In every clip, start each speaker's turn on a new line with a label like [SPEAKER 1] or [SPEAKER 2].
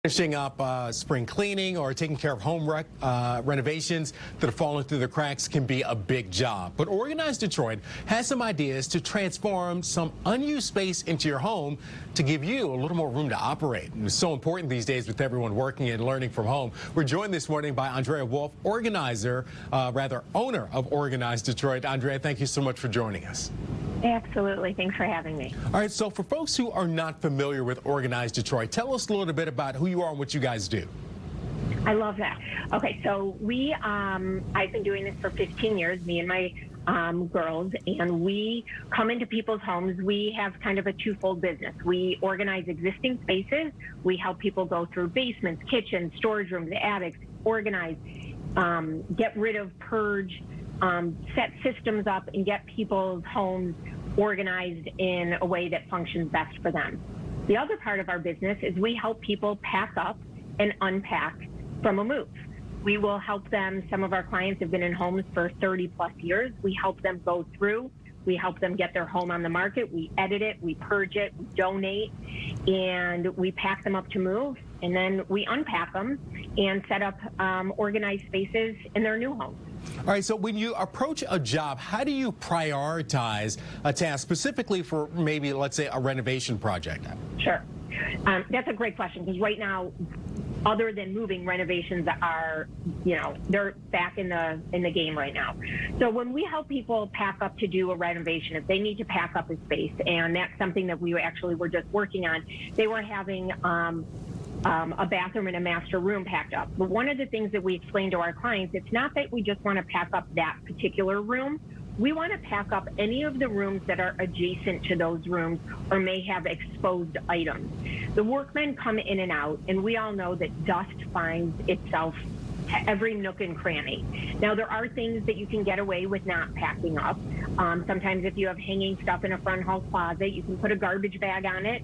[SPEAKER 1] Finishing up spring cleaning or taking care of home renovations that have fallen through the cracks can be a big job. But Organized Detroit has some ideas to transform some unused space into your home to give you a little more room to operate. And it's so important these days with everyone working and learning from home. We're joined this morning by Andrea Wolf, owner of Organized Detroit. Andrea, thank you so much for joining us.
[SPEAKER 2] Absolutely. Thanks for having me.
[SPEAKER 1] All right, so for folks who are not familiar with Organized Detroit, tell us a little bit about who you are and what you guys do.
[SPEAKER 2] I love that. Okay, so I've been doing this for 15 years, me and my girls, and we come into people's homes. We have kind of a twofold business. We organize existing spaces. We help people go through basements, kitchens, storage rooms, attics, organize, get rid of, purge, set systems up, and get people's homes organized in a way that functions best for them. The other part of our business is we help people pack up and unpack from a move. We will help them. Some of our clients have been in homes for 30 plus years. We help them go through. We help them get their home on the market. We edit it, we purge it, we donate, and we pack them up to move. And then we unpack them and set up organized spaces in their new homes.
[SPEAKER 1] All right, so when you approach a job, how do you prioritize a task specifically for maybe, let's say, a renovation project?
[SPEAKER 2] Sure. That's a great question, because right now, other than moving, renovations are, they're back in the game right now. So when we help people pack up to do a renovation, if they need to pack up a space, and that's something that we actually were just working on, they were having a bathroom and a master room packed up. But one of the things that we explain to our clients, it's not that we just want to pack up that particular room. We want to pack up any of the rooms that are adjacent to those rooms or may have exposed items. The workmen come in and out, and we all know that dust finds itself to every nook and cranny. Now, there are things that you can get away with not packing up. Sometimes if you have hanging stuff in a front hall closet, you can put a garbage bag on it,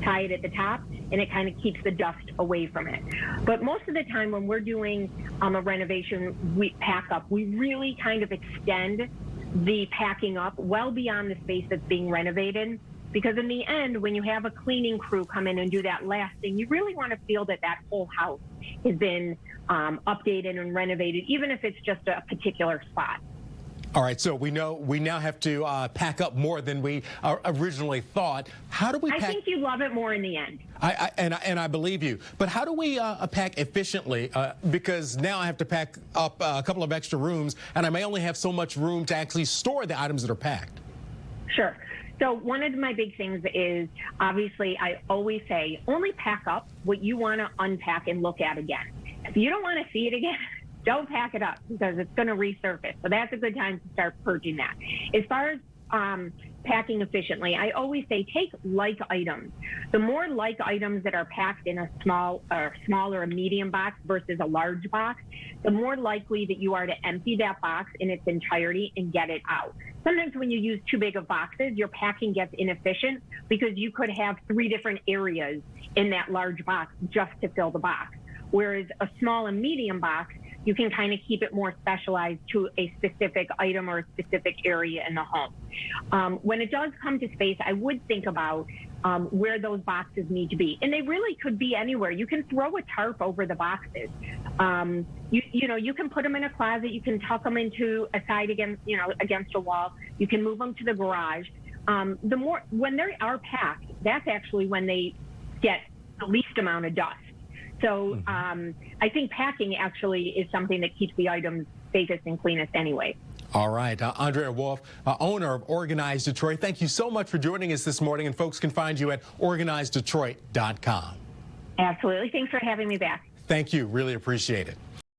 [SPEAKER 2] tie it at the top, and it kind of keeps the dust away from it. But most of the time when we're doing a renovation, we pack up. We really kind of extend the packing up well beyond the space that's being renovated, because in the end, when you have a cleaning crew come in and do that last thing, you really want to feel that that whole house has been updated and renovated, even if it's just a particular spot.
[SPEAKER 1] All right, so we now have to pack up more than we originally thought. How do we pack?
[SPEAKER 2] I think you love it more in the end.
[SPEAKER 1] I believe you. But how do we pack efficiently? Because now I have to pack up a couple of extra rooms, and I may only have so much room to actually store the items that are packed.
[SPEAKER 2] Sure. So one of my big things is, obviously, I always say, only pack up what you want to unpack and look at again. If you don't want to see it again, don't pack it up, because it's going to resurface. So that's a good time to start purging that. As far as packing efficiently, I always say take like items. The more like items that are packed in a small or a medium box versus a large box, the more likely that you are to empty that box in its entirety and get it out. Sometimes when you use too big of boxes, your packing gets inefficient, because you could have 3 different areas in that large box just to fill the box. Whereas a small and medium box, you can kind of keep it more specialized to a specific item or a specific area in the home. When it does come to space, I would think about where those boxes need to be. And they really could be anywhere. You can throw a tarp over the boxes. You can put them in a closet. You can tuck them into a side against a wall. You can move them to the garage. When they are packed, that's actually when they get the least amount of dust. So I think packing actually is something that keeps the items safest and cleanest anyway.
[SPEAKER 1] All right. Andrea Wolf, owner of Organized Detroit, thank you so much for joining us this morning, and folks can find you at organizeddetroit.com.
[SPEAKER 2] Absolutely. Thanks for having me back.
[SPEAKER 1] Thank you. Really appreciate it.